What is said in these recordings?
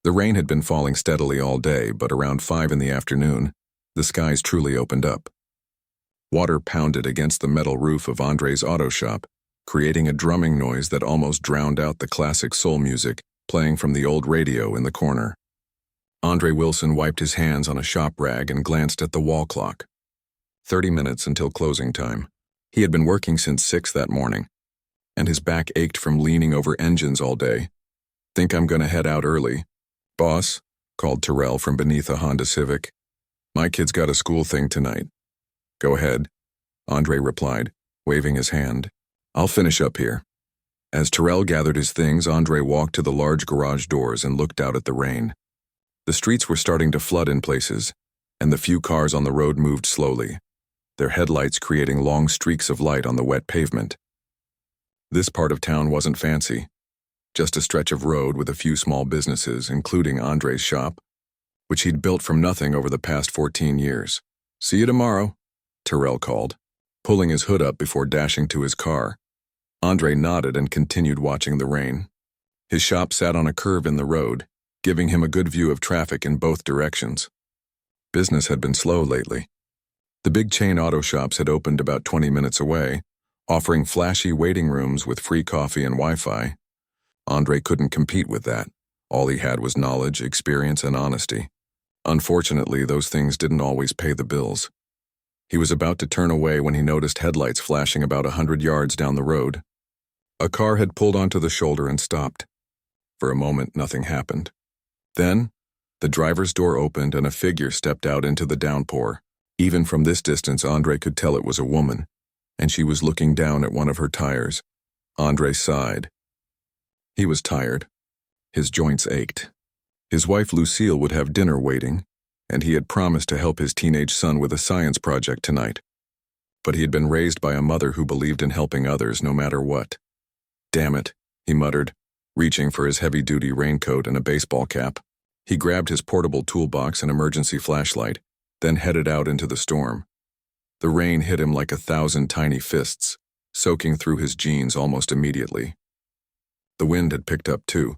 The rain had been falling steadily all day, but around 5 in the afternoon, the skies truly opened up. Water pounded against the metal roof of Andre's auto shop, creating a drumming noise that almost drowned out the classic soul music playing from the old radio in the corner. Andre Wilson wiped his hands on a shop rag and glanced at the wall clock. 30 minutes until closing time. He had been working since 6 that morning, and his back ached from leaning over engines all day. "Think I'm gonna head out early." "Boss," called Terrell from beneath a Honda Civic. "My kid's got a school thing tonight." "Go ahead," Andre replied, waving his hand. "I'll finish up here." As Terrell gathered his things, Andre walked to the large garage doors and looked out at the rain. The streets were starting to flood in places, and the few cars on the road moved slowly, their headlights creating long streaks of light on the wet pavement. This part of town wasn't fancy, just a stretch of road with a few small businesses, including Andre's shop, which he'd built from nothing over the past 14 years. "See you tomorrow," Terrell called, pulling his hood up before dashing to his car. Andre nodded and continued watching the rain. His shop sat on a curve in the road, giving him a good view of traffic in both directions. Business had been slow lately. The big chain auto shops had opened about 20 minutes away, offering flashy waiting rooms with free coffee and Wi-Fi. Andre couldn't compete with that. All he had was knowledge, experience, and honesty. Unfortunately, those things didn't always pay the bills. He was about to turn away when he noticed headlights flashing about 100 yards down the road. A car had pulled onto the shoulder and stopped. For a moment, nothing happened. Then, the driver's door opened and a figure stepped out into the downpour. Even from this distance, Andre could tell it was a woman, and she was looking down at one of her tires. Andre sighed. He was tired. His joints ached. His wife Lucille would have dinner waiting, and he had promised to help his teenage son with a science project tonight. But he had been raised by a mother who believed in helping others no matter what. "Damn it," he muttered, reaching for his heavy-duty raincoat and a baseball cap. He grabbed his portable toolbox and emergency flashlight, then headed out into the storm. The rain hit him like 1,000 tiny fists, soaking through his jeans almost immediately. The wind had picked up too,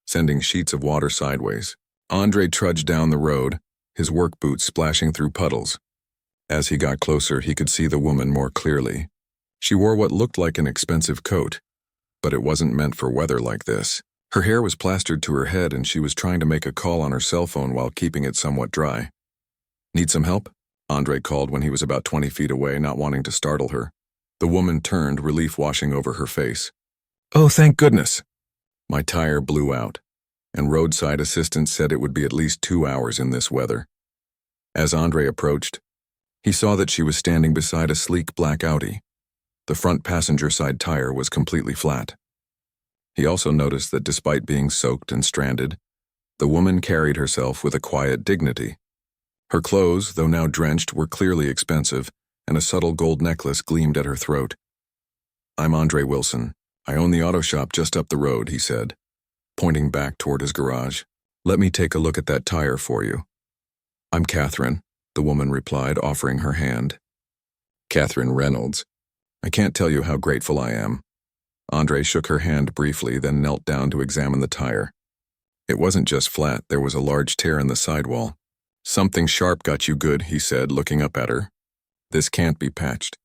sending sheets of water sideways. Andre trudged down the road, his work boots splashing through puddles. As he got closer, he could see the woman more clearly. She wore what looked like an expensive coat, but it wasn't meant for weather like this. Her hair was plastered to her head, and she was trying to make a call on her cell phone while keeping it somewhat dry. "Need some help?" Andre called when he was about 20 feet away, not wanting to startle her. The woman turned, relief washing over her face. "Oh, thank goodness." "My tire blew out, and roadside assistance said it would be at least 2 hours in this weather." As Andre approached, he saw that she was standing beside a sleek black Audi. The front passenger side tire was completely flat. He also noticed that despite being soaked and stranded, the woman carried herself with a quiet dignity. Her clothes, though now drenched, were clearly expensive, and a subtle gold necklace gleamed at her throat. "I'm Andre Wilson. I own the auto shop just up the road," he said, pointing back toward his garage. "Let me take a look at that tire for you." "I'm Catherine," the woman replied, offering her hand. "Catherine Reynolds. I can't tell you how grateful I am." Andre shook her hand briefly, then knelt down to examine the tire. It wasn't just flat, there was a large tear in the sidewall. "Something sharp got you good," he said, looking up at her. "This can't be patched.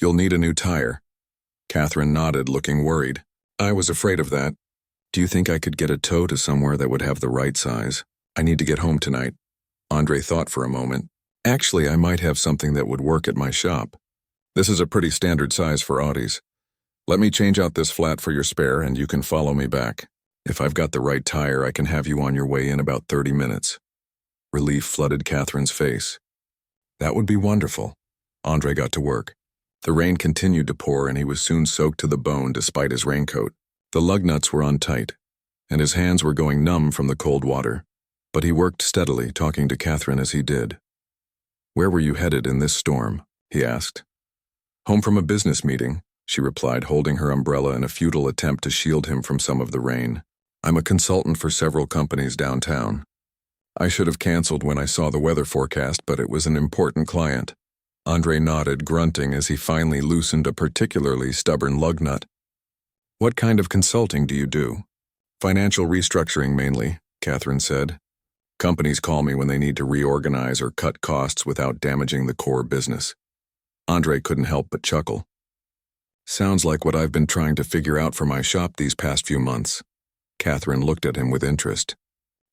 You'll need a new tire." Catherine nodded, looking worried. "I was afraid of that. Do you think I could get a tow to somewhere that would have the right size? I need to get home tonight." Andre thought for a moment. "Actually, I might have something that would work at my shop. This is a pretty standard size for Audis. Let me change out this flat for your spare and you can follow me back. If I've got the right tire, I can have you on your way in about 30 minutes. Relief flooded Catherine's face. "That would be wonderful." Andre got to work. The rain continued to pour and he was soon soaked to the bone despite his raincoat. The lug nuts were untight, and his hands were going numb from the cold water. But he worked steadily, talking to Catherine as he did. "Where were you headed in this storm?" he asked. "Home from a business meeting," she replied, holding her umbrella in a futile attempt to shield him from some of the rain. "I'm a consultant for several companies downtown. I should have canceled when I saw the weather forecast, but it was an important client." Andre nodded, grunting as he finally loosened a particularly stubborn lug nut. "What kind of consulting do you do?" "Financial restructuring mainly," Catherine said. Companies call me when they need to reorganize or cut costs without damaging the core business. Andre couldn't help but chuckle. Sounds like what I've been trying to figure out for my shop these past few months. Catherine looked at him with interest.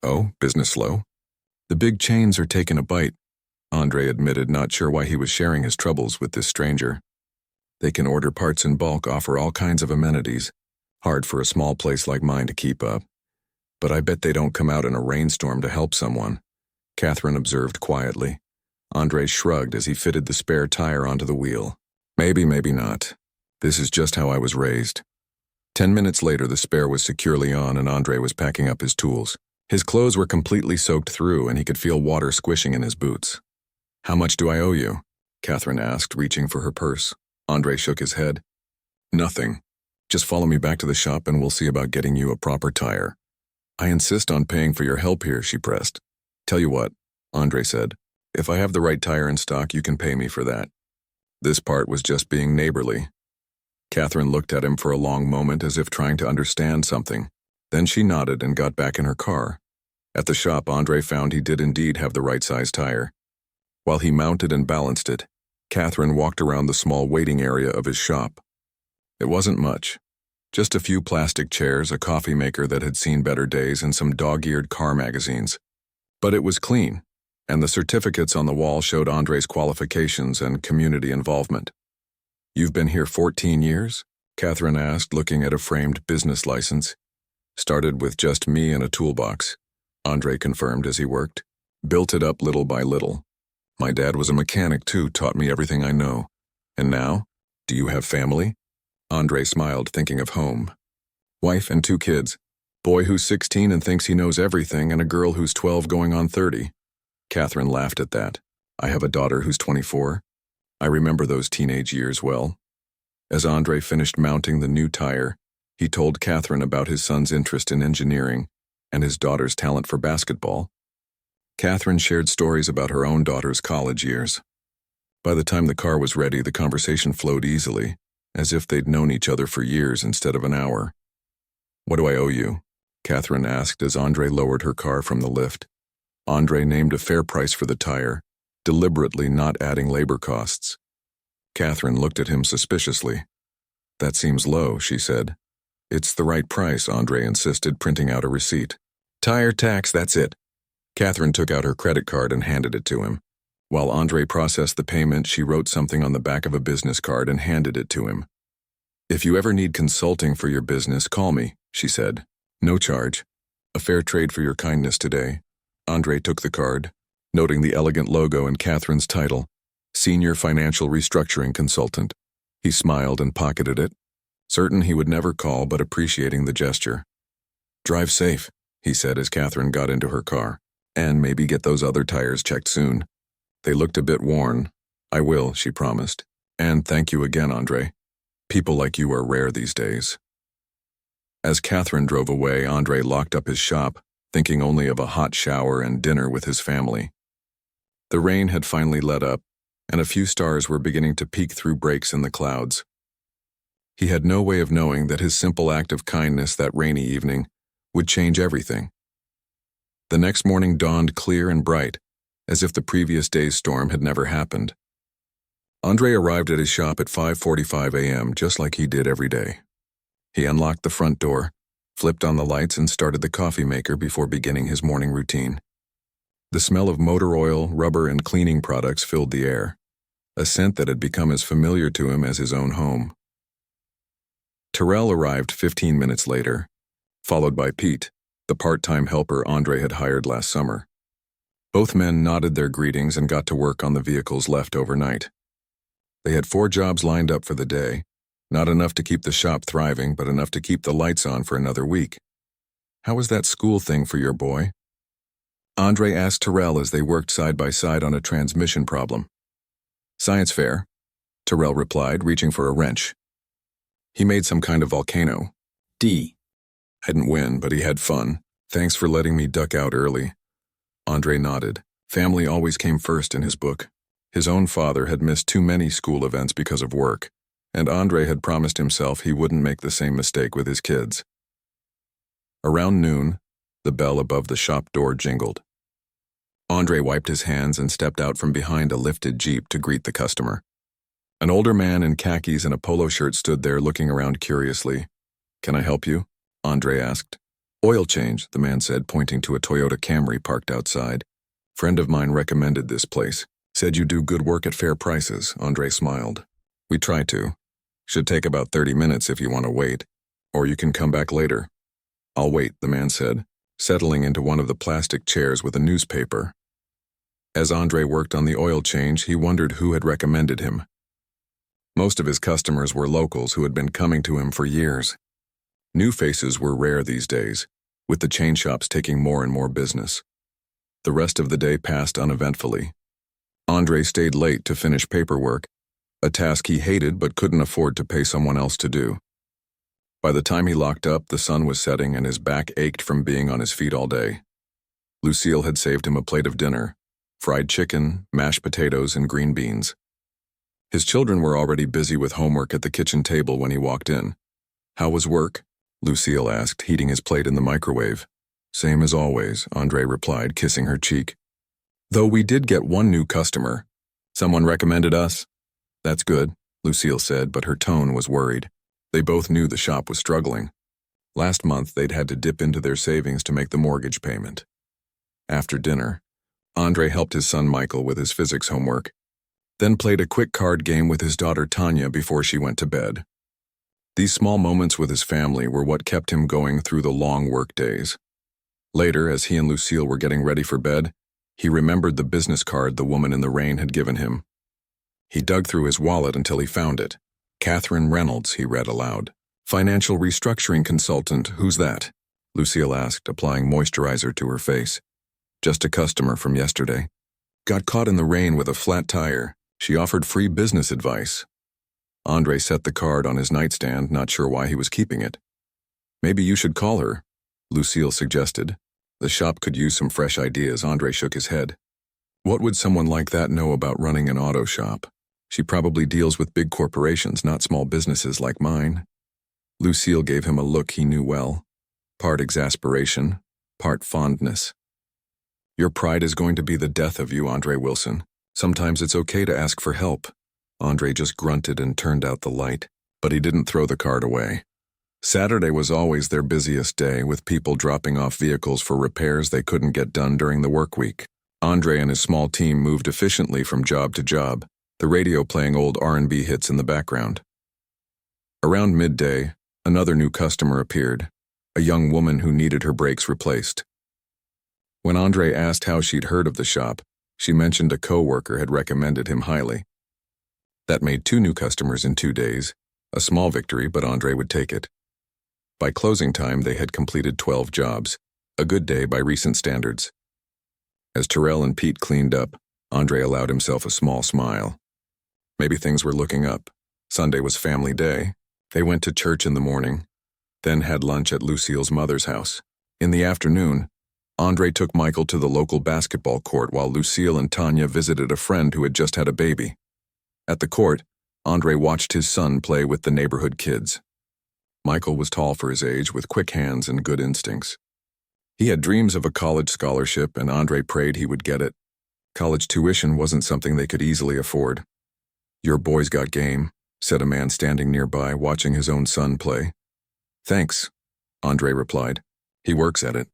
Oh, business slow? The big chains are taking a bite, Andre admitted, not sure why he was sharing his troubles with this stranger. They can order parts in bulk, offer all kinds of amenities. Hard for a small place like mine to keep up. But I bet they don't come out in a rainstorm to help someone, Catherine observed quietly. Andre shrugged as he fitted the spare tire onto the wheel. Maybe, maybe not. This is just how I was raised. 10 minutes later, the spare was securely on and Andre was packing up his tools. His clothes were completely soaked through and he could feel water squishing in his boots. How much do I owe you? Catherine asked, reaching for her purse. Andre shook his head. Nothing. Just follow me back to the shop and we'll see about getting you a proper tire. I insist on paying for your help here, she pressed. Tell you what, Andre said. If I have the right tire in stock, you can pay me for that. This part was just being neighborly. Catherine looked at him for a long moment as if trying to understand something. Then she nodded and got back in her car. At the shop, Andre found he did indeed have the right size tire. While he mounted and balanced it, Catherine walked around the small waiting area of his shop. It wasn't much. Just a few plastic chairs, a coffee maker that had seen better days, and some dog-eared car magazines. But it was clean, and the certificates on the wall showed Andre's qualifications and community involvement. You've been here 14 years? Catherine asked, looking at a framed business license. Started with just me and a toolbox, Andre confirmed as he worked. Built it up little by little. My dad was a mechanic too, taught me everything I know. And now? Do you have family? Andre smiled, thinking of home. Wife and 2 kids. Boy who's 16 and thinks he knows everything, and a girl who's 12 going on 30. Catherine laughed at that. I have a daughter who's 24. I remember those teenage years well. As Andre finished mounting the new tire, he told Catherine about his son's interest in engineering and his daughter's talent for basketball. Catherine shared stories about her own daughter's college years. By the time the car was ready, the conversation flowed easily, as if they'd known each other for years instead of an hour. What do I owe you? Catherine asked as Andre lowered her car from the lift. Andre named a fair price for the tire, deliberately not adding labor costs. Catherine looked at him suspiciously. That seems low, she said. It's the right price, Andre insisted, printing out a receipt. Tire tax, that's it. Catherine took out her credit card and handed it to him. While Andre processed the payment, she wrote something on the back of a business card and handed it to him. If you ever need consulting for your business, call me, she said. No charge. A fair trade for your kindness today. Andre took the card, noting the elegant logo and Catherine's title, Senior Financial Restructuring Consultant. He smiled and pocketed it, certain he would never call but appreciating the gesture. Drive safe, he said as Catherine got into her car, and maybe get those other tires checked soon. They looked a bit worn. I will, she promised. And thank you again, Andre. People like you are rare these days. As Catherine drove away, Andre locked up his shop, thinking only of a hot shower and dinner with his family. The rain had finally let up, and a few stars were beginning to peek through breaks in the clouds. He had no way of knowing that his simple act of kindness that rainy evening would change everything. The next morning dawned clear and bright, as if the previous day's storm had never happened. Andre arrived at his shop at 5:45 a.m., just like he did every day. He unlocked the front door, flipped on the lights, and started the coffee maker before beginning his morning routine. The smell of motor oil, rubber, and cleaning products filled the air, a scent that had become as familiar to him as his own home. Terrell arrived 15 minutes later, followed by Pete, the part-time helper Andre had hired last summer. Both men nodded their greetings and got to work on the vehicles left overnight. They had 4 jobs lined up for the day, not enough to keep the shop thriving, but enough to keep the lights on for another week. How was that school thing for your boy? Andre asked Terrell as they worked side by side on a transmission problem. Science fair, Terrell replied, reaching for a wrench. He made some kind of volcano. D. Didn't win, but he had fun. Thanks for letting me duck out early. Andre nodded. Family always came first in his book. His own father had missed too many school events because of work, and Andre had promised himself he wouldn't make the same mistake with his kids. Around noon, The bell above the shop door jingled. Andre wiped his hands and stepped out from behind a lifted Jeep to greet the customer. An older man in khakis and a polo shirt stood there looking around curiously. "Can I help you?" Andre asked. "Oil change," the man said, pointing to a Toyota Camry parked outside. "Friend of mine recommended this place. Said you do good work at fair prices," Andre smiled. "We try to. Should take about 30 minutes if you want to wait. Or you can come back later." "I'll wait," the man said, settling into one of the plastic chairs with a newspaper. As Andre worked on the oil change, he wondered who had recommended him. Most of his customers were locals who had been coming to him for years. New faces were rare these days, with the chain shops taking more and more business. The rest of the day passed uneventfully. Andre stayed late to finish paperwork, a task he hated but couldn't afford to pay someone else to do. By the time he locked up, the sun was setting and his back ached from being on his feet all day. Lucille had saved him a plate of dinner: fried chicken, mashed potatoes, and green beans. His children were already busy with homework at the kitchen table when he walked in. "How was work?" Lucille asked, heating his plate in the microwave. "Same as always," Andre replied, kissing her cheek. "Though we did get one new customer. Someone recommended us?" "That's good," Lucille said, but her tone was worried. They both knew the shop was struggling. Last month, they'd had to dip into their savings to make the mortgage payment. After dinner, Andre helped his son Michael with his physics homework, then played a quick card game with his daughter Tanya before she went to bed. These small moments with his family were what kept him going through the long work days. Later, as he and Lucille were getting ready for bed, he remembered the business card the woman in the rain had given him. He dug through his wallet until he found it. "Catherine Reynolds," he read aloud. "Financial restructuring consultant, who's that?" Lucille asked, applying moisturizer to her face. "Just a customer from yesterday. Got caught in the rain with a flat tire. She offered free business advice." Andre set the card on his nightstand, not sure why he was keeping it. "Maybe you should call her," Lucille suggested. The shop could use some fresh ideas. Andre shook his head. "What would someone like that know about running an auto shop? She probably deals with big corporations, not small businesses like mine." Lucille gave him a look he knew well, part exasperation, part fondness. "Your pride is going to be the death of you, Andre Wilson. Sometimes it's okay to ask for help." Andre just grunted and turned out the light, but he didn't throw the card away. Saturday was always their busiest day, with people dropping off vehicles for repairs they couldn't get done during the work week. Andre and his small team moved efficiently from job to job, the radio playing old R&B hits in the background. Around midday, another new customer appeared, a young woman who needed her brakes replaced. When Andre asked how she'd heard of the shop, she mentioned a co-worker had recommended him highly. That made 2 new customers in 2 days, a small victory, but Andre would take it. By closing time, they had completed 12 jobs, a good day by recent standards. As Terrell and Pete cleaned up, Andre allowed himself a small smile. Maybe things were looking up. Sunday was family day. They went to church in the morning, then had lunch at Lucille's mother's house. In the afternoon, Andre took Michael to the local basketball court while Lucille and Tanya visited a friend who had just had a baby. At the court, Andre watched his son play with the neighborhood kids. Michael was tall for his age, with quick hands and good instincts. He had dreams of a college scholarship, and Andre prayed he would get it. College tuition wasn't something they could easily afford. "Your boy's got game," said a man standing nearby, watching his own son play. "Thanks," Andre replied. "He works at it."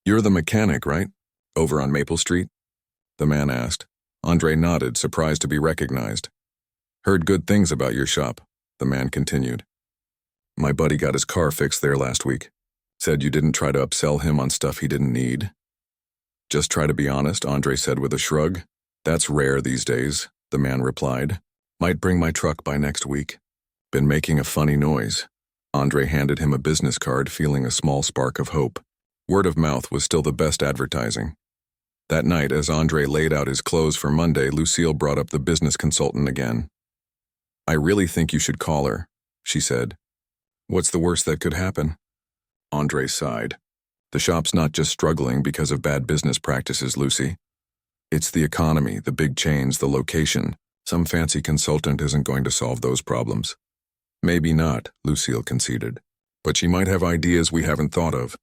"You're the mechanic, right? Over on Maple Street?" the man asked. Andre nodded, surprised to be recognized. "Heard good things about your shop," the man continued. "My buddy got his car fixed there last week. Said you didn't try to upsell him on stuff he didn't need." "Just try to be honest," Andre said with a shrug. "That's rare these days," the man replied. "Might bring my truck by next week." "Been making a funny noise." Andre handed him a business card, feeling a small spark of hope. Word of mouth was still the best advertising. That night, as Andre laid out his clothes for Monday, Lucille brought up the business consultant again. "I really think you should call her," she said. "What's the worst that could happen?" Andre sighed. "The shop's not just struggling because of bad business practices, Lucy. It's the economy, the big chains, the location. Some fancy consultant isn't going to solve those problems." "Maybe not," Lucille conceded. "But she might have ideas we haven't thought of."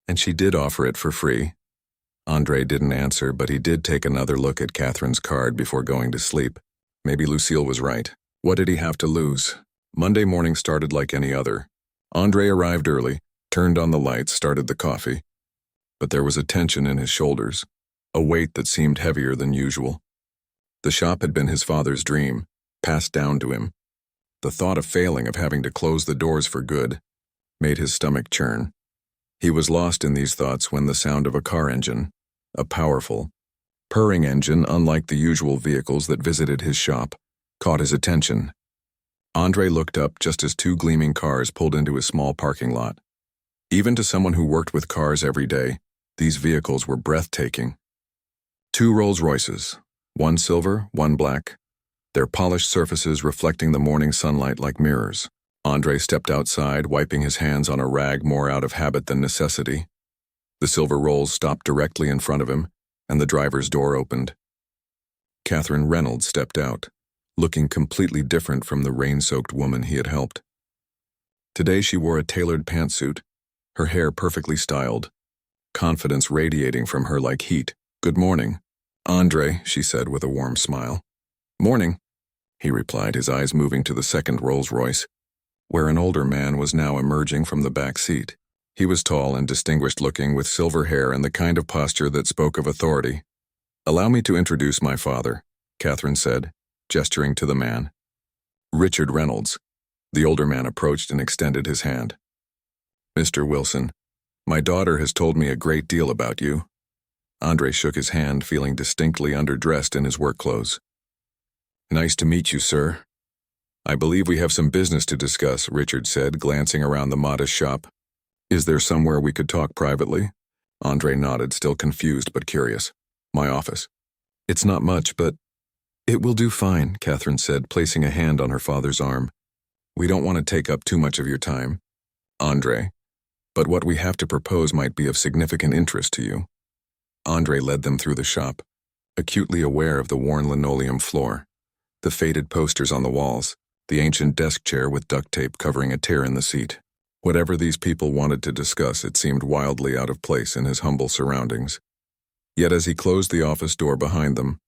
And she did offer it for free. Andre didn't answer, but he did take another look at Catherine's card before going to sleep. Maybe Lucille was right. What did he have to lose? Monday morning started like any other. Andre arrived early, turned on the lights, started the coffee. But there was a tension in his shoulders, a weight that seemed heavier than usual. The shop had been his father's dream, passed down to him. The thought of failing, of having to close the doors for good, made his stomach churn. He was lost in these thoughts when the sound of a car engine, a powerful, purring engine unlike the usual vehicles that visited his shop, caught his attention. Andre looked up just as two gleaming cars pulled into his small parking lot. Even to someone who worked with cars every day, these vehicles were breathtaking. Two Royces, one silver, one black, their polished surfaces reflecting the morning sunlight like mirrors. Andre stepped outside, wiping his hands on a rag more out of habit than necessity. The silver Rolls stopped directly in front of him, and the driver's door opened. Catherine Reynolds stepped out, looking completely different from the rain-soaked woman he had helped. Today she wore a tailored pantsuit, her hair perfectly styled, confidence radiating from her like heat. "Good morning, Andre," she said with a warm smile. "Morning," he replied, his eyes moving to the second Rolls-Royce, where an older man was now emerging from the back seat. He was tall and distinguished-looking, with silver hair and the kind of posture that spoke of authority. "Allow me to introduce my father," Catherine said, gesturing to the man. "Richard Reynolds." The older man approached and extended his hand. "Mr. Wilson, my daughter has told me a great deal about you." Andre shook his hand, feeling distinctly underdressed in his work clothes. "Nice to meet you, sir." "I believe we have some business to discuss," Richard said, glancing around the modest shop. "Is there somewhere we could talk privately?" Andre nodded, still confused but curious. "My office." "It's not much, but—" "It will do fine," Catherine said, placing a hand on her father's arm. "We don't want to take up too much of your time, Andre, but what we have to propose might be of significant interest to you." Andre led them through the shop, acutely aware of the worn linoleum floor, the faded posters on the walls, the ancient desk chair with duct tape covering a tear in the seat. Whatever these people wanted to discuss, it seemed wildly out of place in his humble surroundings. Yet as he closed the office door behind them,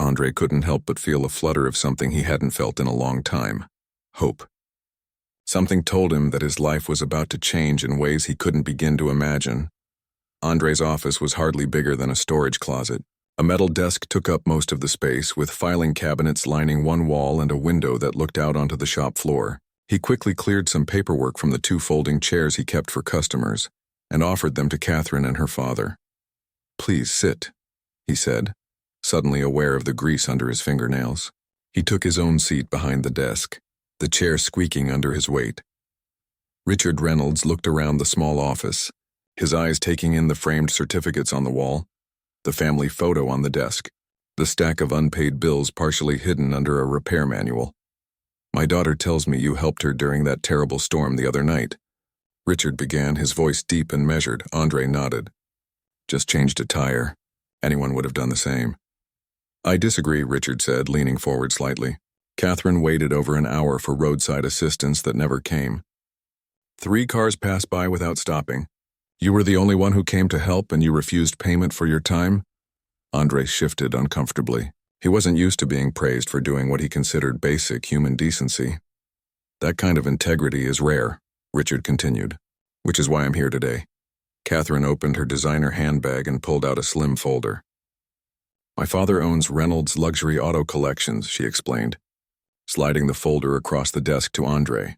Andre couldn't help but feel a flutter of something he hadn't felt in a long time: hope. Something told him that his life was about to change in ways he couldn't begin to imagine. Andre's office was hardly bigger than a storage closet. A metal desk took up most of the space, with filing cabinets lining one wall and a window that looked out onto the shop floor. He quickly cleared some paperwork from the two folding chairs he kept for customers and offered them to Catherine and her father. "Please sit," he said, suddenly aware of the grease under his fingernails. He took his own seat behind the desk, the chair squeaking under his weight. Richard Reynolds looked around the small office, his eyes taking in the framed certificates on the wall, the family photo on the desk, the stack of unpaid bills partially hidden under a repair manual. "My daughter tells me you helped her during that terrible storm the other night," Richard began, his voice deep and measured. Andre nodded. "Just changed a tire. Anyone would have done the same." "I disagree," Richard said, leaning forward slightly. Catherine waited over an hour for roadside assistance that never came. 3 cars passed by without stopping. You were the only one who came to help, and you refused payment for your time?" Andre shifted uncomfortably. He wasn't used to being praised for doing what he considered basic human decency. "That kind of integrity is rare," Richard continued, "which is why I'm here today." Catherine opened her designer handbag and pulled out a slim folder. "My father owns Reynolds Luxury Auto Collections," she explained, sliding the folder across the desk to Andre.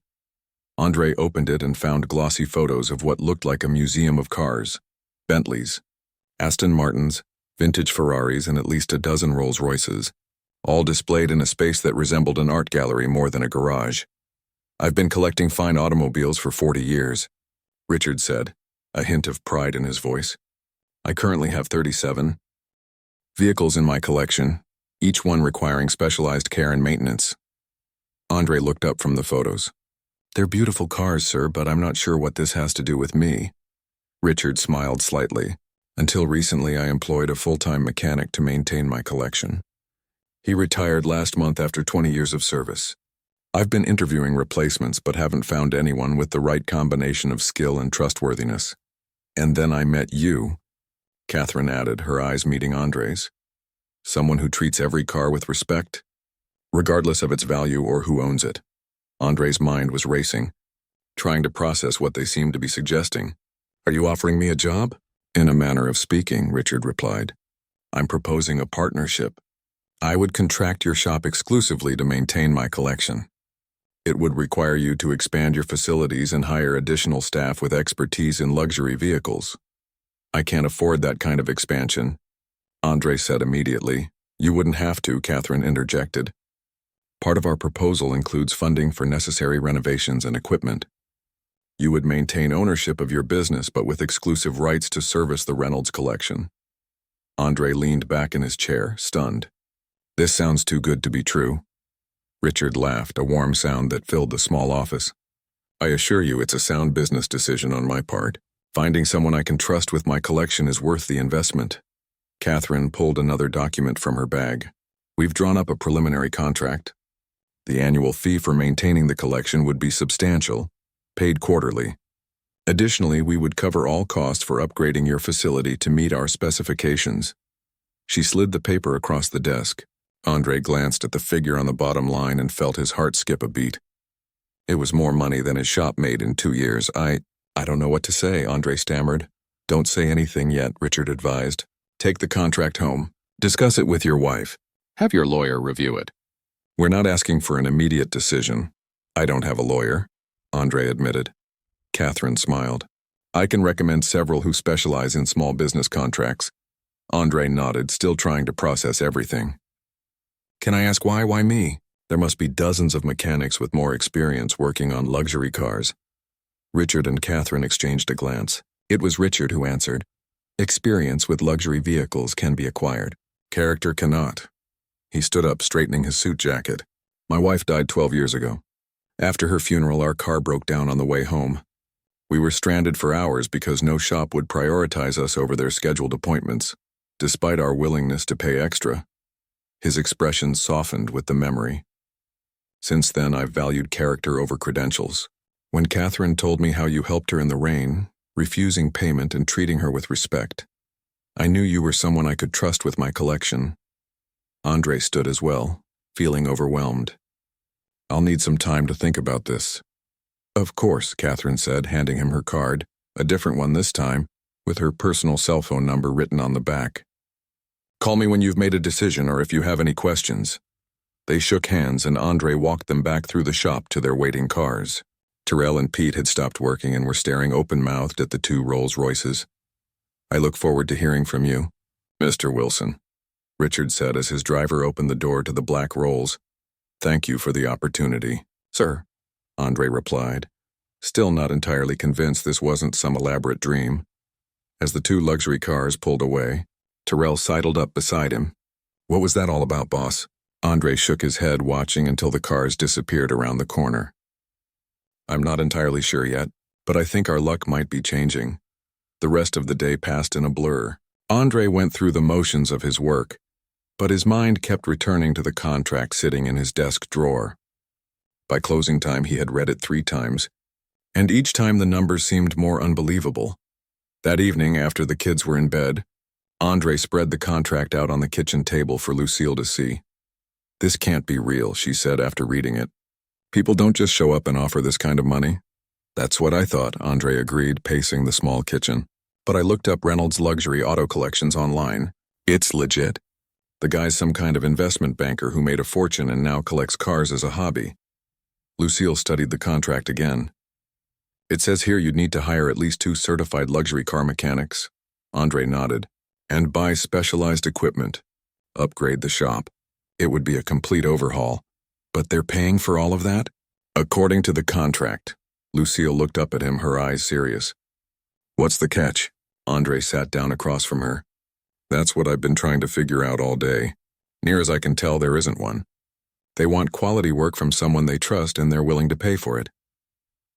Andre opened it and found glossy photos of what looked like a museum of cars: Bentleys, Aston Martins, vintage Ferraris, and at least a dozen Rolls-Royces, all displayed in a space that resembled an art gallery more than a garage. "I've been collecting fine automobiles for 40 years, Richard said, a hint of pride in his voice. "I currently have 37 vehicles in my collection, each one requiring specialized care and maintenance." Andre looked up from the photos. "They're beautiful cars, sir, but I'm not sure what this has to do with me." Richard smiled slightly. "Until recently, I employed a full-time mechanic to maintain my collection. He retired last month after 20 years of service. I've been interviewing replacements but haven't found anyone with the right combination of skill and trustworthiness." And then I met you, Catherine added, her eyes meeting Andre's. Someone who treats every car with respect, regardless of its value or who owns it. Andre's mind was racing, trying to process what they seemed to be suggesting. Are you offering me a job? In a manner of speaking, Richard replied. I'm proposing a partnership. I would contract your shop exclusively to maintain my collection. It would require you to expand your facilities and hire additional staff with expertise in luxury vehicles. I can't afford that kind of expansion, Andre said immediately. You wouldn't have to, Catherine interjected. Part of our proposal includes funding for necessary renovations and equipment. You would maintain ownership of your business but with exclusive rights to service the Reynolds collection. Andre leaned back in his chair, stunned. This sounds too good to be true. Richard laughed, a warm sound that filled the small office. I assure you it's a sound business decision on my part. Finding someone I can trust with my collection is worth the investment. Catherine pulled another document from her bag. We've drawn up a preliminary contract. The annual fee for maintaining the collection would be substantial, paid quarterly. Additionally, we would cover all costs for upgrading your facility to meet our specifications. She slid the paper across the desk. Andre glanced at the figure on the bottom line and felt his heart skip a beat. It was more money than his shop made in 2 years. I don't know what to say, Andre stammered. Don't say anything yet, Richard advised. Take the contract home. Discuss it with your wife. Have your lawyer review it. We're not asking for an immediate decision. I don't have a lawyer, Andre admitted. Catherine smiled. I can recommend several who specialize in small business contracts. Andre nodded, still trying to process everything. Can I ask why? Why me? There must be dozens of mechanics with more experience working on luxury cars. Richard and Catherine exchanged a glance. It was Richard who answered. Experience with luxury vehicles can be acquired. Character cannot. He stood up, straightening his suit jacket. My wife died 12 years ago. After her funeral, our car broke down on the way home. We were stranded for hours because no shop would prioritize us over their scheduled appointments, despite our willingness to pay extra. His expression softened with the memory. Since then, I've valued character over credentials. When Catherine told me how you helped her in the rain, refusing payment and treating her with respect, I knew you were someone I could trust with my collection. Andre stood as well, feeling overwhelmed. I'll need some time to think about this. Of course, Catherine said, handing him her card, a different one this time, with her personal cell phone number written on the back. Call me when you've made a decision or if you have any questions. They shook hands and Andre walked them back through the shop to their waiting cars. Terrell and Pete had stopped working and were staring open-mouthed at the 2 Royces. I look forward to hearing from you, Mr. Wilson, Richard said as his driver opened the door to the black Rolls. Thank you for the opportunity. Sir, Andre replied, still not entirely convinced this wasn't some elaborate dream. As the 2 luxury cars pulled away, Terrell sidled up beside him. What was that all about, boss? Andre shook his head, watching until the cars disappeared around the corner. I'm not entirely sure yet, but I think our luck might be changing. The rest of the day passed in a blur. Andre went through the motions of his work, but his mind kept returning to the contract sitting in his desk drawer. By closing time, he had read it 3 times, and each time the numbers seemed more unbelievable. That evening, after the kids were in bed, Andre spread the contract out on the kitchen table for Lucille to see. This can't be real, she said after reading it. People don't just show up and offer this kind of money. That's what I thought, Andre agreed, pacing the small kitchen. But I looked up Reynolds' luxury auto collections online. It's legit. The guy's some kind of investment banker who made a fortune and now collects cars as a hobby. Lucille studied the contract again. It says here you'd need to hire at least 2 certified luxury car mechanics. Andre nodded. And buy specialized equipment. Upgrade the shop. It would be a complete overhaul. But they're paying for all of that? According to the contract. Lucille looked up at him, her eyes serious. What's the catch? Andre sat down across from her. That's what I've been trying to figure out all day. Near as I can tell, there isn't one. They want quality work from someone they trust and they're willing to pay for it.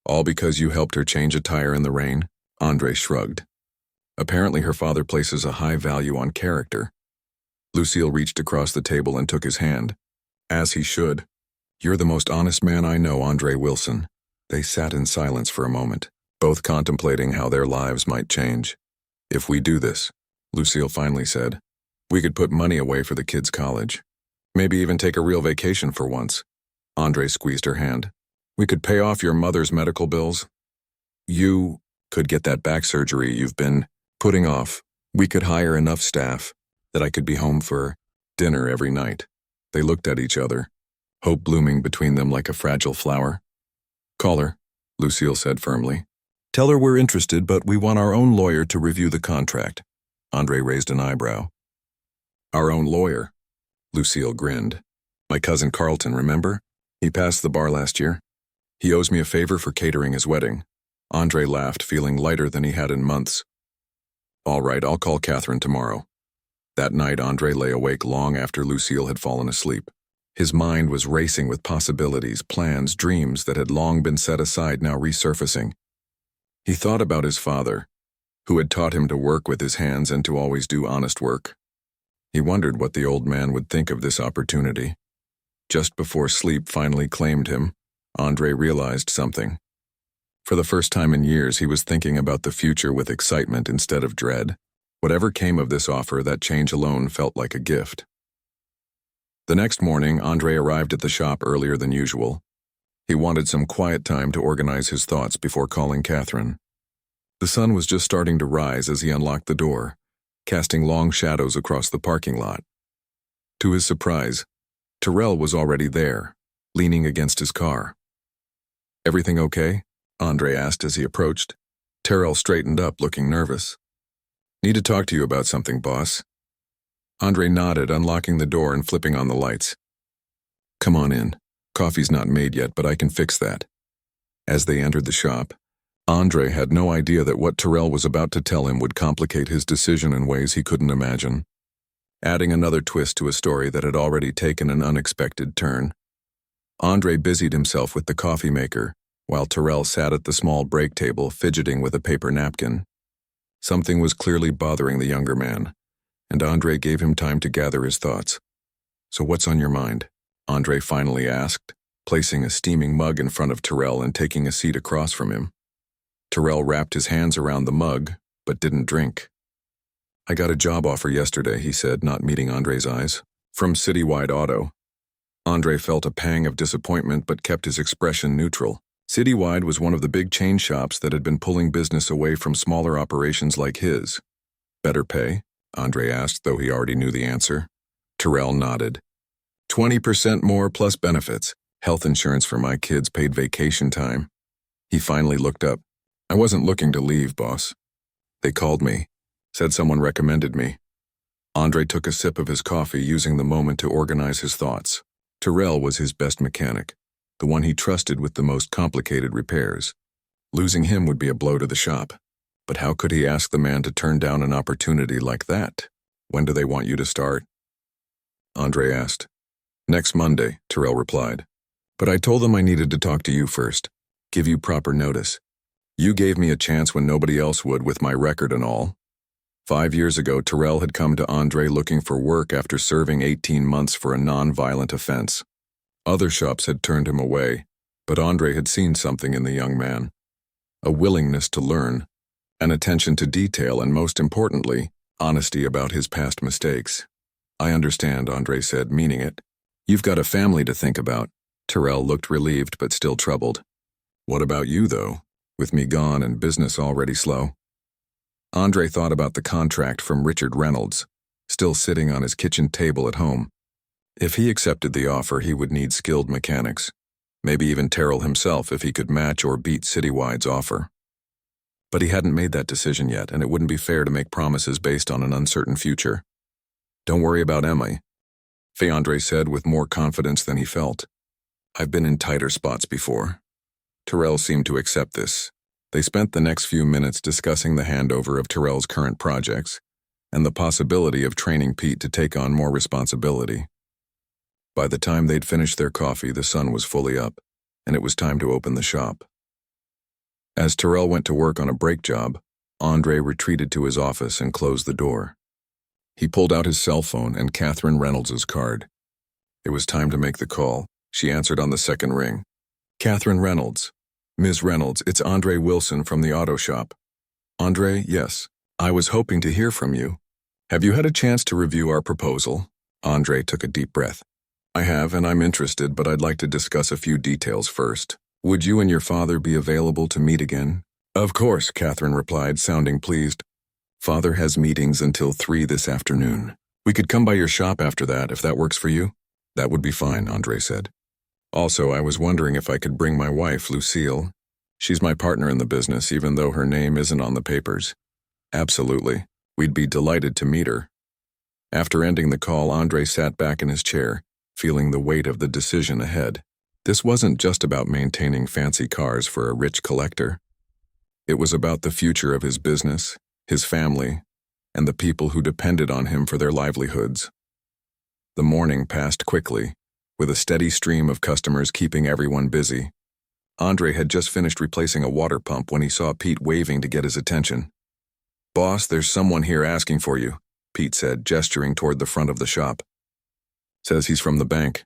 All because you helped her change a tire in the rain? Andre shrugged. Apparently her father places a high value on character. Lucille reached across the table and took his hand. As he should. You're the most honest man I know, Andre Wilson. They sat in silence for a moment. both contemplating how their lives might change. If we do this, Lucille finally said, we could put money away for the kids' college. Maybe even take a real vacation for once. Andre squeezed her hand. We could pay off your mother's medical bills. You could get that back surgery you've been putting off. We could hire enough staff that I could be home for dinner every night. They looked at each other, hope blooming between them like a fragile flower. Call her, Lucille said firmly. Tell her we're interested, but we want our own lawyer to review the contract. Andre raised an eyebrow. Our own lawyer? Lucille grinned. My cousin Carlton, remember? He passed the bar last year. He owes me a favor for catering his wedding. Andre laughed, feeling lighter than he had in months. All right, I'll call Catherine tomorrow. That night, Andre lay awake long after Lucille had fallen asleep. His mind was racing with possibilities, plans, dreams that had long been set aside now resurfacing. He thought about his father, who had taught him to work with his hands and to always do honest work. He wondered what the old man would think of this opportunity. Just before sleep finally claimed him, Andre realized something. For the first time in years, he was thinking about the future with excitement instead of dread. Whatever came of this offer, that change alone felt like a gift. The next morning, Andre arrived at the shop earlier than usual. He wanted some quiet time to organize his thoughts before calling Catherine. The sun was just starting to rise as he unlocked the door, casting long shadows across the parking lot. To his surprise, Terrell was already there, leaning against his car. Everything okay? Andre asked as he approached. Terrell straightened up, looking nervous. Need to talk to you about something, boss. Andre nodded, unlocking the door and flipping on the lights. Come on in. Coffee's not made yet, but I can fix that. As they entered the shop, Andre had no idea that what Terrell was about to tell him would complicate his decision in ways he couldn't imagine, adding another twist to a story that had already taken an unexpected turn. Andre busied himself with the coffee maker, while Terrell sat at the small break table fidgeting with a paper napkin. Something was clearly bothering the younger man, and Andre gave him time to gather his thoughts. So what's on your mind? Andre finally asked, placing a steaming mug in front of Terrell and taking a seat across from him. Terrell wrapped his hands around the mug, but didn't drink. I got a job offer yesterday, he said, not meeting Andre's eyes. From Citywide Auto. Andre felt a pang of disappointment but kept his expression neutral. Citywide was one of the big chain shops that had been pulling business away from smaller operations like his. Better pay? Andre asked, though he already knew the answer. Terrell nodded. 20% more plus benefits. Health insurance for my kids, paid vacation time. He finally looked up. I wasn't looking to leave, boss. They called me. Said someone recommended me. Andre took a sip of his coffee, using the moment to organize his thoughts. Terrell was his best mechanic, the one he trusted with the most complicated repairs. Losing him would be a blow to the shop. But how could he ask the man to turn down an opportunity like that? When do they want you to start? Andre asked. Next Monday, Terrell replied. But I told them I needed to talk to you first, give you proper notice. You gave me a chance when nobody else would, with my record and all. 5 years ago, Terrell had come to Andre looking for work after serving 18 months for a non-violent offense. Other shops had turned him away, but Andre had seen something in the young man. A willingness to learn, an attention to detail, and most importantly, honesty about his past mistakes. I understand, Andre said, meaning it. You've got a family to think about. Terrell looked relieved but still troubled. What about you, though, with me gone and business already slow? Andre thought about the contract from Richard Reynolds, still sitting on his kitchen table at home. If he accepted the offer, he would need skilled mechanics, maybe even Terrell himself if he could match or beat Citywide's offer. But he hadn't made that decision yet, and it wouldn't be fair to make promises based on an uncertain future. Don't worry about Emily, Andre said with more confidence than he felt. I've been in tighter spots before. Terrell seemed to accept this. They spent the next few minutes discussing the handover of Terrell's current projects and the possibility of training Pete to take on more responsibility. By the time they'd finished their coffee, the sun was fully up, and it was time to open the shop. As Terrell went to work on a brake job, Andre retreated to his office and closed the door. He pulled out his cell phone and Catherine Reynolds' card. It was time to make the call. She answered on the second ring. Catherine Reynolds. Ms. Reynolds, it's Andre Wilson from the auto shop. Andre, yes. I was hoping to hear from you. Have you had a chance to review our proposal? Andre took a deep breath. I have, and I'm interested, but I'd like to discuss a few details first. Would you and your father be available to meet again? Of course, Catherine replied, sounding pleased. Father has meetings until 3 this afternoon. We could come by your shop after that, if that works for you. That would be fine, Andre said. Also, I was wondering if I could bring my wife, Lucille. She's my partner in the business, even though her name isn't on the papers. Absolutely. We'd be delighted to meet her. After ending the call, Andre sat back in his chair, feeling the weight of the decision ahead. This wasn't just about maintaining fancy cars for a rich collector. It was about the future of his business, his family, and the people who depended on him for their livelihoods. The morning passed quickly, with a steady stream of customers keeping everyone busy. Andre had just finished replacing a water pump when he saw Pete waving to get his attention. Boss, there's someone here asking for you, Pete said, gesturing toward the front of the shop. Says he's from the bank.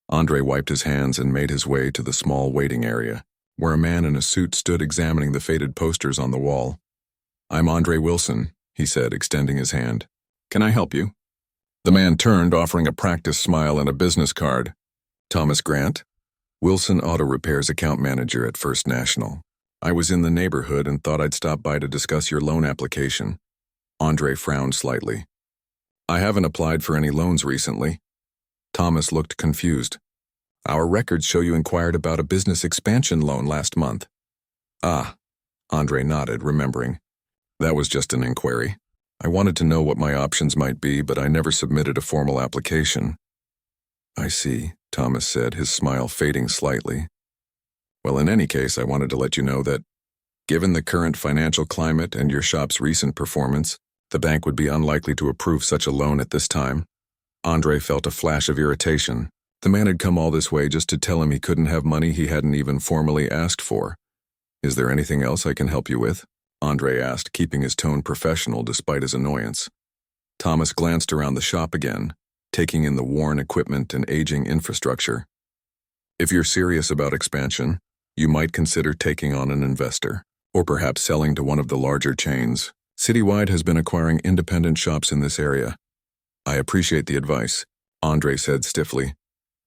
Andre wiped his hands and made his way to the small waiting area, where a man in a suit stood examining the faded posters on the wall. I'm Andre Wilson, he said, extending his hand. Can I help you? The man turned, offering a practiced smile and a business card. Thomas Grant, Wilson Auto Repairs account manager at First National. I was in the neighborhood and thought I'd stop by to discuss your loan application. Andre frowned slightly. I haven't applied for any loans recently. Thomas looked confused. Our records show you inquired about a business expansion loan last month. Ah, Andre nodded, remembering. That was just an inquiry. I wanted to know what my options might be, but I never submitted a formal application. I see, Thomas said, his smile fading slightly. Well, in any case, I wanted to let you know that, given the current financial climate and your shop's recent performance, the bank would be unlikely to approve such a loan at this time. Andre felt a flash of irritation. The man had come all this way just to tell him he couldn't have money he hadn't even formally asked for. Is there anything else I can help you with? Andre asked, keeping his tone professional despite his annoyance. Thomas glanced around the shop again, taking in the worn equipment and aging infrastructure. If you're serious about expansion, you might consider taking on an investor, or perhaps selling to one of the larger chains. Citywide has been acquiring independent shops in this area. I appreciate the advice, Andre said stiffly,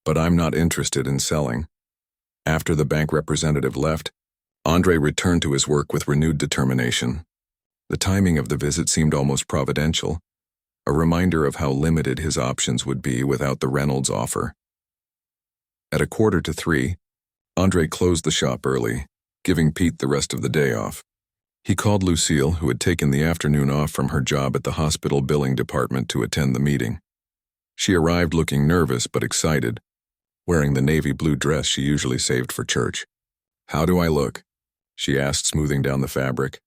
but I'm not interested in selling. After the bank representative left, Andre returned to his work with renewed determination. The timing of the visit seemed almost providential, a reminder of how limited his options would be without the Reynolds offer. At 2:45, Andre closed the shop early, giving Pete the rest of the day off. He called Lucille, who had taken the afternoon off from her job at the hospital billing department to attend the meeting. She arrived looking nervous but excited, wearing the navy blue dress she usually saved for church. How do I look? She asked, smoothing down the fabric.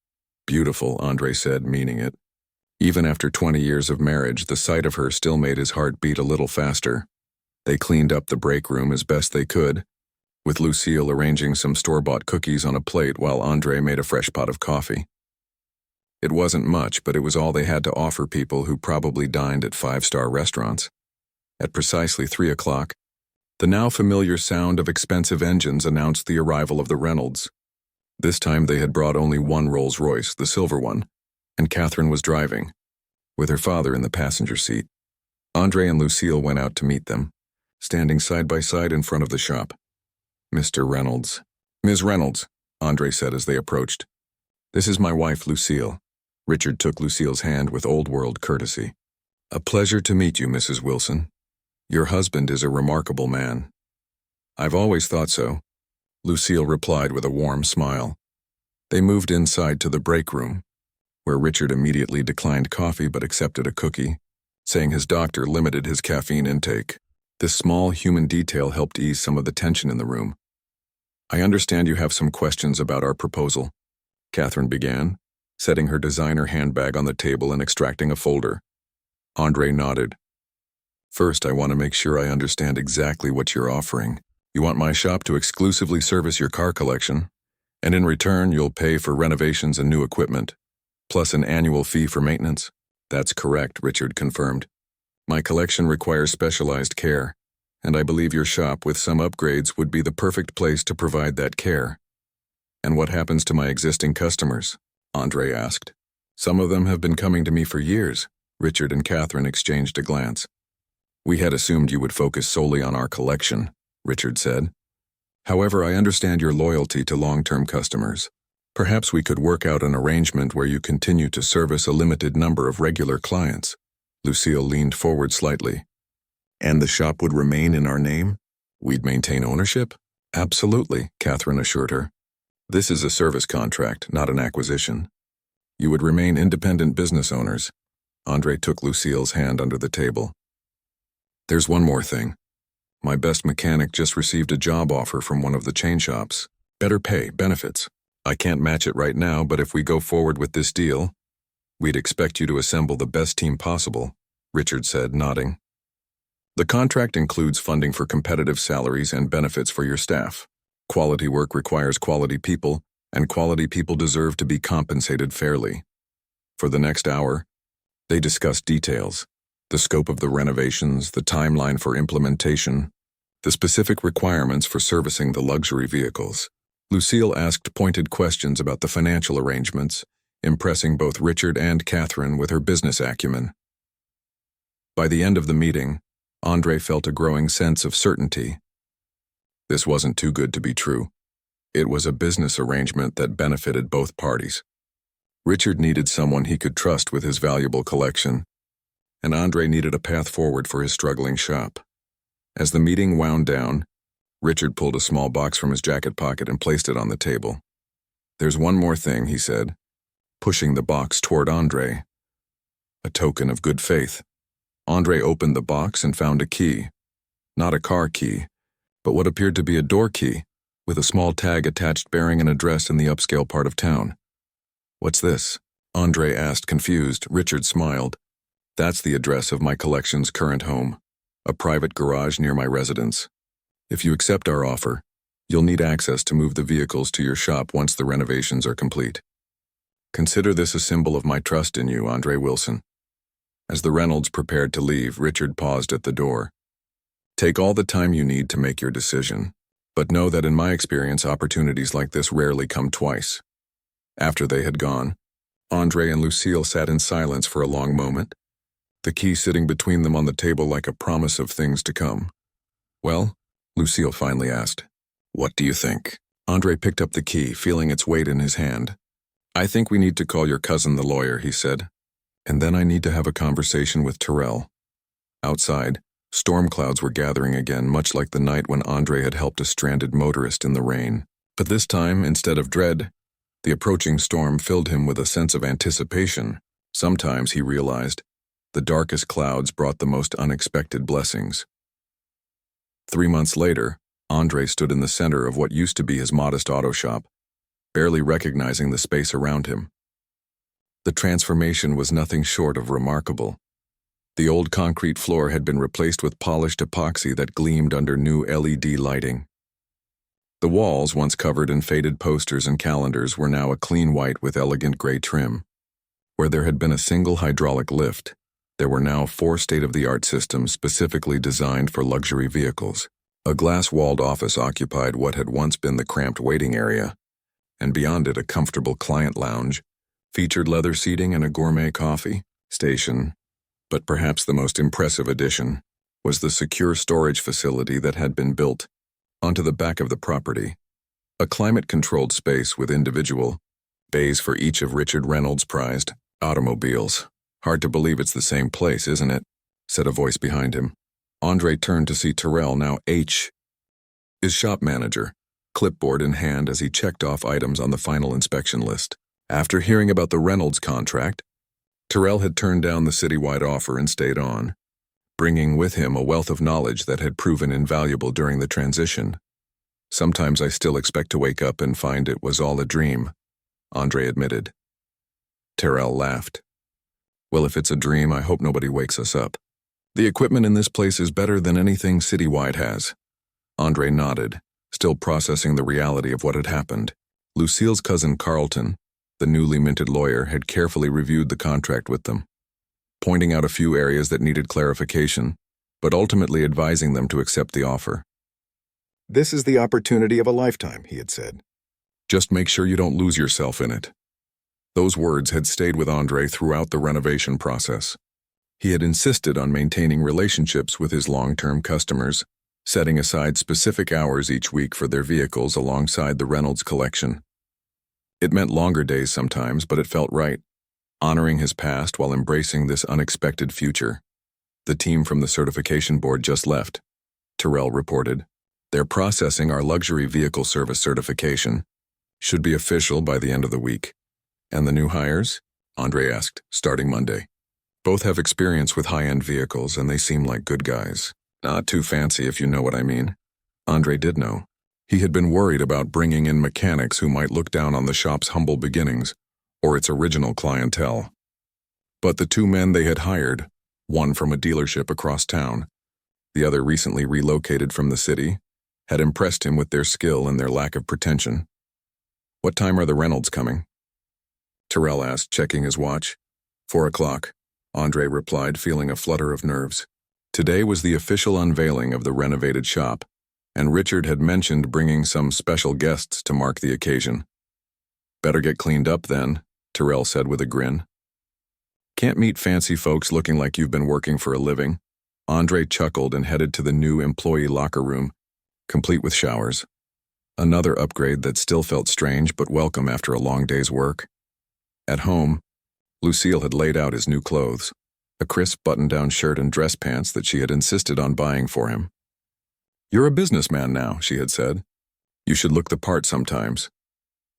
Beautiful, Andre said, meaning it. Even after 20 years of marriage, the sight of her still made his heart beat a little faster. They cleaned up the break room as best they could, with Lucille arranging some store-bought cookies on a plate while Andre made a fresh pot of coffee. It wasn't much, but it was all they had to offer people who probably dined at 5-star restaurants. At precisely 3 o'clock, the now familiar sound of expensive engines announced the arrival of the Reynolds. This time they had brought only one Rolls-Royce, the silver one, and Catherine was driving, with her father in the passenger seat. Andre and Lucille went out to meet them, standing side by side in front of the shop. Mr. Reynolds. Ms. Reynolds, Andre said as they approached. This is my wife, Lucille. Richard took Lucille's hand with old-world courtesy. A pleasure to meet you, Mrs. Wilson. Your husband is a remarkable man. I've always thought so, Lucille replied with a warm smile. They moved inside to the break room, where Richard immediately declined coffee but accepted a cookie, saying his doctor limited his caffeine intake. This small human detail helped ease some of the tension in the room. I understand you have some questions about our proposal, Catherine began, setting her designer handbag on the table and extracting a folder. Andre nodded. First, I want to make sure I understand exactly what you're offering. You want my shop to exclusively service your car collection, and in return, you'll pay for renovations and new equipment, plus an annual fee for maintenance? That's correct, Richard confirmed. My collection requires specialized care, and I believe your shop with some upgrades would be the perfect place to provide that care. And what happens to my existing customers? Andre asked. Some of them have been coming to me for years. Richard and Catherine exchanged a glance. We had assumed you would focus solely on our collection, Richard said. However, I understand your loyalty to long-term customers. Perhaps we could work out an arrangement where you continue to service a limited number of regular clients. Lucille leaned forward slightly. And the shop would remain in our name? We'd maintain ownership? Absolutely, Catherine assured her. This is a service contract, not an acquisition. You would remain independent business owners. Andre took Lucille's hand under the table. There's one more thing. My best mechanic just received a job offer from one of the chain shops. Better pay, benefits. I can't match it right now, but if we go forward with this deal, we'd expect you to assemble the best team possible, Richard said, nodding. The contract includes funding for competitive salaries and benefits for your staff. Quality work requires quality people, and quality people deserve to be compensated fairly. For the next hour, they discussed details, the scope of the renovations, the timeline for implementation, the specific requirements for servicing the luxury vehicles. Lucille asked pointed questions about the financial arrangements, impressing both Richard and Catherine with her business acumen. By the end of the meeting, Andre felt a growing sense of certainty. This wasn't too good to be true. It was a business arrangement that benefited both parties. Richard needed someone he could trust with his valuable collection, and Andre needed a path forward for his struggling shop. As the meeting wound down, Richard pulled a small box from his jacket pocket and placed it on the table. There's one more thing, he said, pushing the box toward Andre. A token of good faith. Andre opened the box and found a key. Not a car key, but what appeared to be a door key, with a small tag attached bearing an address in the upscale part of town. What's this? Andre asked, confused. Richard smiled. That's the address of my collection's current home, a private garage near my residence. If you accept our offer, you'll need access to move the vehicles to your shop once the renovations are complete. Consider this a symbol of my trust in you, Andre Wilson. As the Reynolds prepared to leave, Richard paused at the door. Take all the time you need to make your decision, but know that in my experience, opportunities like this rarely come twice. After they had gone, Andre and Lucille sat in silence for a long moment, the key sitting between them on the table like a promise of things to come. Well, Lucille finally asked, what do you think? Andre picked up the key, feeling its weight in his hand. I think we need to call your cousin the lawyer, he said. And then I need to have a conversation with Terrell. Outside, storm clouds were gathering again, much like the night when Andre had helped a stranded motorist in the rain. But this time, instead of dread, the approaching storm filled him with a sense of anticipation. Sometimes, he realized, the darkest clouds brought the most unexpected blessings. 3 months later, Andre stood in the center of what used to be his modest auto shop, barely recognizing the space around him. The transformation was nothing short of remarkable. The old concrete floor had been replaced with polished epoxy that gleamed under new LED lighting. The walls, once covered in faded posters and calendars, were now a clean white with elegant gray trim. Where there had been a single hydraulic lift, there were now 4 state-of-the-art systems specifically designed for luxury vehicles. A glass-walled office occupied what had once been the cramped waiting area, and beyond it a comfortable client lounge, featured leather seating and a gourmet coffee station. But perhaps the most impressive addition was the secure storage facility that had been built onto the back of the property, a climate-controlled space with individual bays for each of Richard Reynolds' prized automobiles. Hard to believe it's the same place, isn't it? Said a voice behind him. Andre turned to see Terrell, now H, his shop manager, clipboard in hand as he checked off items on the final inspection list. After hearing about the Reynolds contract, Terrell had turned down the citywide offer and stayed on, bringing with him a wealth of knowledge that had proven invaluable during the transition. Sometimes I still expect to wake up and find it was all a dream, Andre admitted. Terrell laughed. Well, if it's a dream, I hope nobody wakes us up. The equipment in this place is better than anything citywide has. Andre nodded, still processing the reality of what had happened. Lucille's cousin Carlton, the newly minted lawyer, had carefully reviewed the contract with them, pointing out a few areas that needed clarification, but ultimately advising them to accept the offer. This is the opportunity of a lifetime, he had said. Just make sure you don't lose yourself in it. Those words had stayed with Andre throughout the renovation process. He had insisted on maintaining relationships with his long-term customers, setting aside specific hours each week for their vehicles alongside the Reynolds collection. It meant longer days sometimes, but it felt right, honoring his past while embracing this unexpected future. The team from the certification board just left, Terrell reported. They're processing our luxury vehicle service certification. Should be official by the end of the week. And the new hires? Andre asked, starting Monday. Both have experience with high-end vehicles, and they seem like good guys. Not too fancy, if you know what I mean. Andre did know. He had been worried about bringing in mechanics who might look down on the shop's humble beginnings, or its original clientele. But the two men they had hired, one from a dealership across town, the other recently relocated from the city, had impressed him with their skill and their lack of pretension. What time are the Reynolds coming? Terrell asked, checking his watch. 4 o'clock, Andre replied, feeling a flutter of nerves. Today was the official unveiling of the renovated shop, and Richard had mentioned bringing some special guests to mark the occasion. Better get cleaned up then, Terrell said with a grin. Can't meet fancy folks looking like you've been working for a living. Andre chuckled and headed to the new employee locker room, complete with showers. Another upgrade that still felt strange but welcome after a long day's work. At home, Lucille had laid out his new clothes, a crisp button-down shirt and dress pants that she had insisted on buying for him. You're a businessman now, she had said. You should look the part sometimes.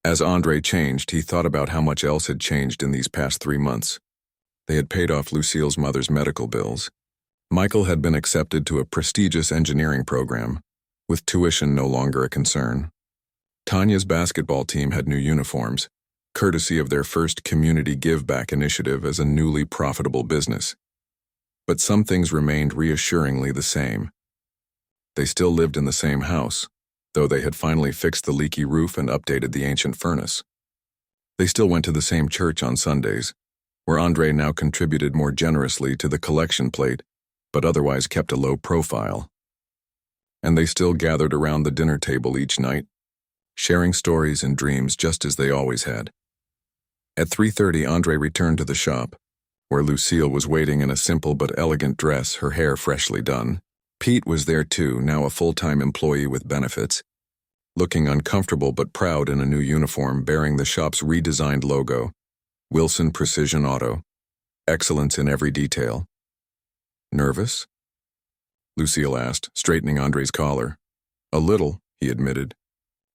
As Andre changed, he thought about how much else had changed in these past 3 months. They had paid off Lucille's mother's medical bills. Michael had been accepted to a prestigious engineering program, with tuition no longer a concern. Tanya's basketball team had new uniforms, courtesy of their first community give-back initiative as a newly profitable business. But some things remained reassuringly the same. They still lived in the same house, though they had finally fixed the leaky roof and updated the ancient furnace. They still went to the same church on Sundays, where Andre now contributed more generously to the collection plate, but otherwise kept a low profile. And they still gathered around the dinner table each night, sharing stories and dreams just as they always had. At 3:30, Andre returned to the shop, where Lucille was waiting in a simple but elegant dress, her hair freshly done. Pete was there too, now a full-time employee with benefits, looking uncomfortable but proud in a new uniform bearing the shop's redesigned logo, Wilson Precision Auto, excellence in every detail. Nervous? Lucille asked, straightening Andre's collar. A little, he admitted.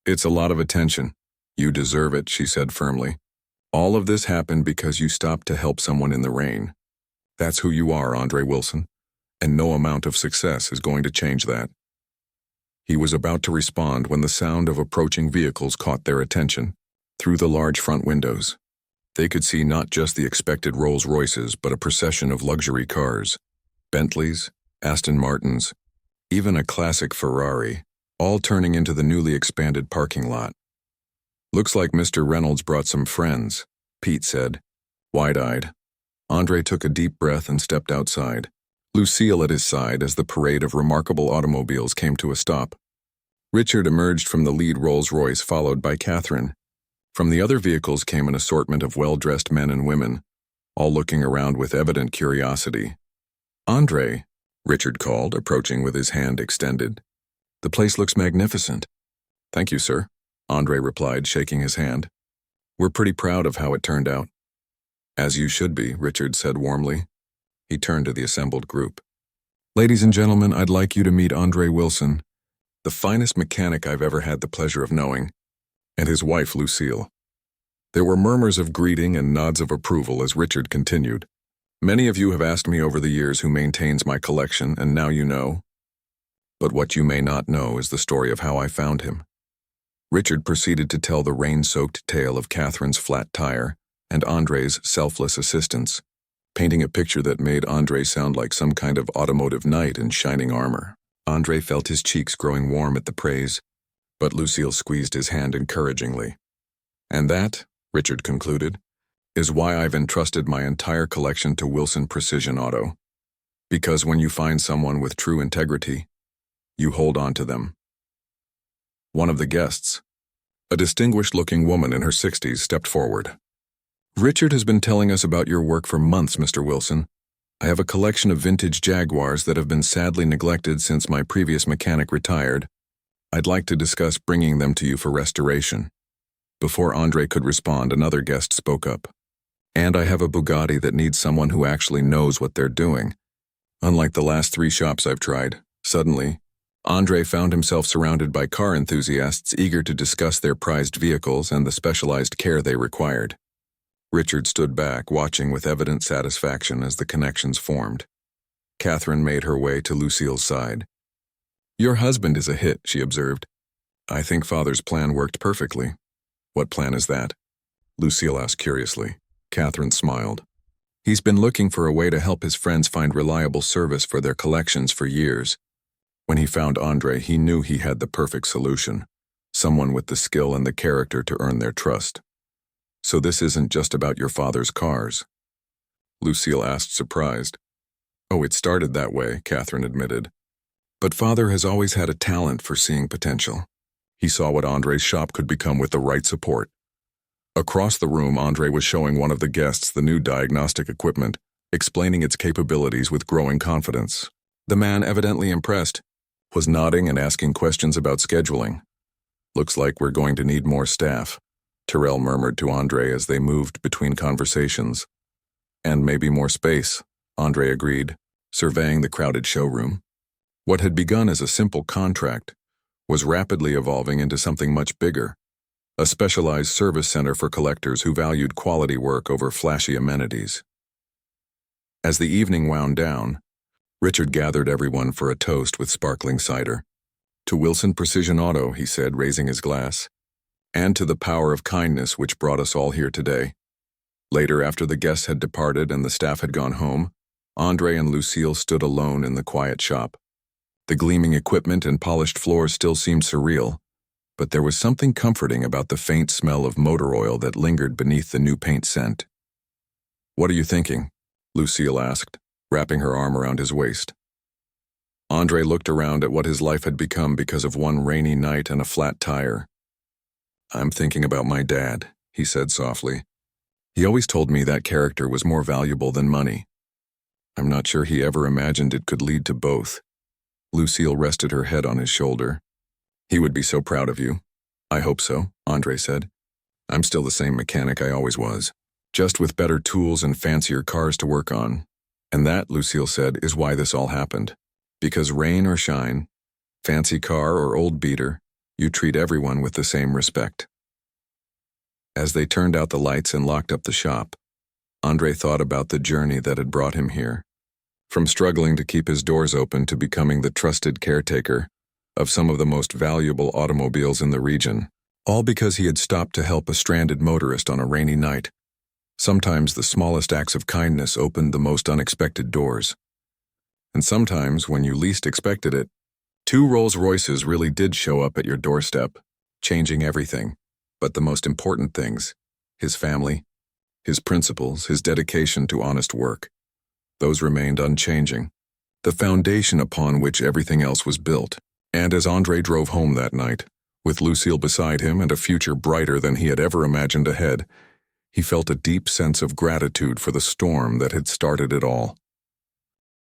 It's a lot of attention. You deserve it, she said firmly. All of this happened because you stopped to help someone in the rain. That's who you are, Andre Wilson, and no amount of success is going to change that. He was about to respond when the sound of approaching vehicles caught their attention, through the large front windows. They could see not just the expected Rolls-Royces, but a procession of luxury cars, Bentleys, Aston Martins, even a classic Ferrari, all turning into the newly expanded parking lot. Looks like Mr. Reynolds brought some friends, Pete said, wide-eyed. Andre took a deep breath and stepped outside, Lucille at his side as the parade of remarkable automobiles came to a stop. Richard emerged from the lead Rolls-Royce, followed by Catherine. From the other vehicles came an assortment of well-dressed men and women, all looking around with evident curiosity. Andre, Richard called, approaching with his hand extended. The place looks magnificent. Thank you, sir, Andre replied, shaking his hand. We're pretty proud of how it turned out. As you should be, Richard said warmly. He turned to the assembled group. Ladies and gentlemen, I'd like you to meet Andre Wilson, the finest mechanic I've ever had the pleasure of knowing, and his wife, Lucille. There were murmurs of greeting and nods of approval as Richard continued. Many of you have asked me over the years who maintains my collection, and now you know. But what you may not know is the story of how I found him. Richard proceeded to tell the rain-soaked tale of Catherine's flat tire and Andre's selfless assistance, painting a picture that made Andre sound like some kind of automotive knight in shining armor. Andre felt his cheeks growing warm at the praise, but Lucille squeezed his hand encouragingly. And that, Richard concluded, is why I've entrusted my entire collection to Wilson Precision Auto. Because when you find someone with true integrity, you hold on to them. One of the guests, A distinguished-looking woman in her 60s stepped forward. "Richard has been telling us about your work for months, Mr. Wilson. I have a collection of vintage Jaguars that have been sadly neglected since my previous mechanic retired. I'd like to discuss bringing them to you for restoration." Before Andre could respond, another guest spoke up. "And I have a Bugatti that needs someone who actually knows what they're doing. Unlike the last 3 shops I've tried." Suddenly, Andre found himself surrounded by car enthusiasts eager to discuss their prized vehicles and the specialized care they required. Richard stood back, watching with evident satisfaction as the connections formed. Catherine made her way to Lucille's side. "Your husband is a hit," she observed. "I think Father's plan worked perfectly." "What plan is that?" Lucille asked curiously. Catherine smiled. "He's been looking for a way to help his friends find reliable service for their collections for years. When he found Andre, he knew he had the perfect solution, someone with the skill and the character to earn their trust." "So this isn't just about your father's cars?" Lucille asked, surprised. "Oh, it started that way," Catherine admitted. "But Father has always had a talent for seeing potential. He saw what Andre's shop could become with the right support." Across the room, Andre was showing one of the guests the new diagnostic equipment, explaining its capabilities with growing confidence. The man, evidently impressed, was nodding and asking questions about scheduling. "Looks like we're going to need more staff," Terrell murmured to Andre as they moved between conversations. "And maybe more space," Andre agreed, surveying the crowded showroom. What had begun as a simple contract was rapidly evolving into something much bigger, a specialized service center for collectors who valued quality work over flashy amenities. As the evening wound down, Richard gathered everyone for a toast with sparkling cider. "To Wilson Precision Auto," he said, raising his glass, "and to the power of kindness which brought us all here today." Later, after the guests had departed and the staff had gone home, Andre and Lucille stood alone in the quiet shop. The gleaming equipment and polished floors still seemed surreal, but there was something comforting about the faint smell of motor oil that lingered beneath the new paint scent. "What are you thinking?" Lucille asked, wrapping her arm around his waist. Andre looked around at what his life had become because of one rainy night and a flat tire. "I'm thinking about my dad," he said softly. "He always told me that character was more valuable than money. I'm not sure he ever imagined it could lead to both." Lucille rested her head on his shoulder. "He would be so proud of you." "I hope so," Andre said. "I'm still the same mechanic I always was, just with better tools and fancier cars to work on. And that," Lucille said, "is why this all happened. Because rain or shine, fancy car or old beater, you treat everyone with the same respect." As they turned out the lights and locked up the shop, Andre thought about the journey that had brought him here. From struggling to keep his doors open to becoming the trusted caretaker of some of the most valuable automobiles in the region, all because he had stopped to help a stranded motorist on a rainy night. Sometimes the smallest acts of kindness opened the most unexpected doors. And sometimes, when you least expected it, 2 Royces really did show up at your doorstep, changing everything, but the most important things: his family, his principles, his dedication to honest work. Those remained unchanging, the foundation upon which everything else was built. And as Andre drove home that night, with Lucille beside him and a future brighter than he had ever imagined ahead, he felt a deep sense of gratitude for the storm that had started it all.